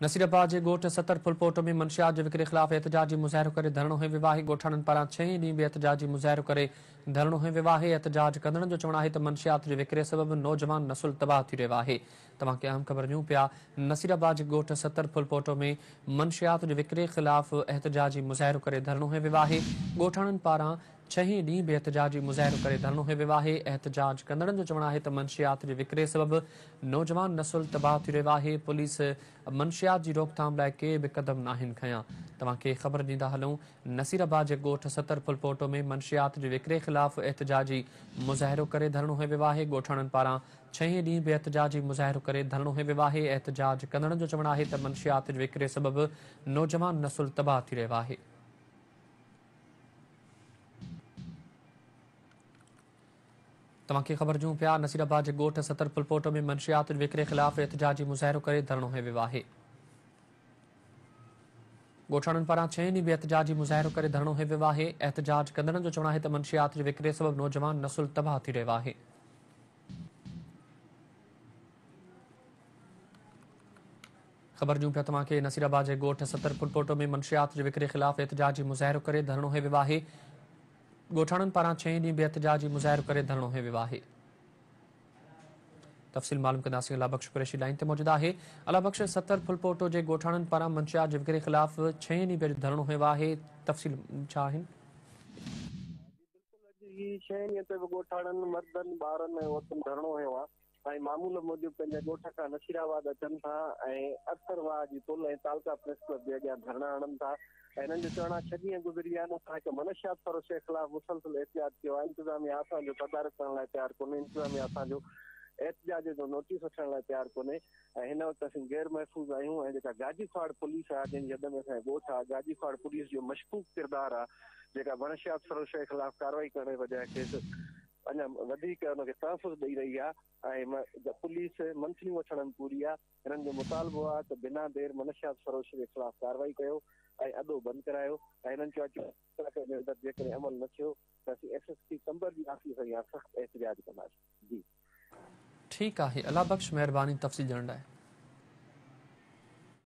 नसीराबाद के गोठ सतर फुलपोटो में मंशियात के विक्रे खिलाफ एहतजाजी मुज़ाहिरो करे धरणो है विवाही गोठाणन पारां 6 ॾींहं भी एहतजाजी मुज़ाहिरो करे धरणो है विवाही एहतजाज कंदड़न जो चवण है तो मंशियात के विक्रे सबब नौजवान नसुल तबाह थी रहियो आहे। तव्हांखे अहम ख़बर ॾियूं पिया नसीराबाद के गोठ सतर फुलपोटो में मंशियात के विक्रे खिलाफ एहतजाजी मुज़ाहिरो करे धरणो है विवाही गोठाणन पारां 6 ॾींहं भी एहतजाजी मुज़ाहिरो करे धरणो है विवाहे एहतजाज कंदड़न जो चवण है तो मंशियात के विक्रे सबब नौजवान नसुल तबाह थी रहियो आहे। पुलिस मंशियात की रोकथाम लाइ के भी कदम नाहिन खयां। तव्हांखे ख़बर ॾींदा हलूं नसीराबाद के गोठ सतर फुलपोटो में मंशियात के विक्रे खिलाफ एहतजाजी मुज़ाहिरो करे धरणो है विवाहे गोठाणन पारां 6 ॾींहं भी एहतजाजी मुज़ाहिरो करे धरणो है विवाहे एहतजाज कंदड़न जो चवण है तो मंशियात के विक्रे सबब नौजवान नसुल तबाह थी रहियो आहे। तव्हांखे ख़बर ॾियूं पिया नसीराबाद के गोठ सतर फुलपोटो में मंशियात के विक्रे खिलाफ एहतजाजी मुज़ाहिरो करे धरणो है विवाहे गोठाणन पारां 6 ॾींहं भी एहतजाजी मुज़ाहिरो करे धरणो है विवाहे एहतजाज कंदड़न जो चवण है तो मंशियात के विक्रे सबब नौजवान नसुल तबाह थी रहियो आहे। ख़बर ॾियूं पिया तव्हांखे नसीराबाद के गोठ सतर फुलपोटो में मंशियात के विक्रे खिलाफ एहतजाजी मुज़ाहिरो करे धरणो है विवाहे गोठाणन पारां 6 ॾींहं भी एहतजाजी मुज़ाहिरो करे धरणो है विवाहे। तफ़सील मालूम कंदासीं अला बख्श कुरैशी लाइन ते मौजूद आहे। अला बख्श सतर फुलपोटो जे गोठाणन पारां मंशियात जे विक्रे खिलाफ 6 ॾींहं भी धरणो है विवाहे तफ़सील छा आहिनि? ही 6 ॾींहं ते गोठाणन मर्दन ॿारनि ऐं औरतुनि धरणो हुयो आहे। मामूल मूजिब पंहिंजे ॻोठ खां नसीराबाद अचनि था ऐं अक्सरवाह जी पुल ऐं तालका प्रेस क्लब जे अॻियां धरणा हणनि था। हिननि जो चवण आहे 6 ॾींहं गुज़री विया आहिनि, असां हिकु मनशियात फरोश जे ख़िलाफ़ मुसलसिल एहतियात कयो आहे। इंतिज़ामिया असांजो तदारक करण लाइ तयारु कोन्हे, इंतिज़ामिया असांजो एहतजाज जो नोटिस वठण लाइ तयारु कोन्हे ऐं हिन वक़्तु असीं गैर महफ़ूज़ आहियूं। ऐं जेका गाजीफाड़ पुलिस आहे जंहिंजी हद में असांजो ॻोठ आहे, गाजीफाड़ पुलिस जो मशकूक किरदारु आहे जेका मनशियात फरोश जे ख़िलाफ़ कार्रवाई करण जे बजाय खेसि अञा वधीक हुनखे तहफ़ुज़ ॾेई रही आहे ऐं पुलिस मंथनियूं वठण में पूरी आहे। हिननि जो मुतालबो आहे त बिना देर मनशियात फरोश जे ख़िलाफ़ कार्रवाई कयो ऐं अॾो बंदि करायो ऐं हिननि चयो जेकॾहिं अमल न थियो त असीं SSP कंबर जी ऑफिस सां सख़्तु एहतजाज कंदासीं। जी ठीक आहे। अला बख्श मेहरबानी तफ़सील ॼाणण लाइ।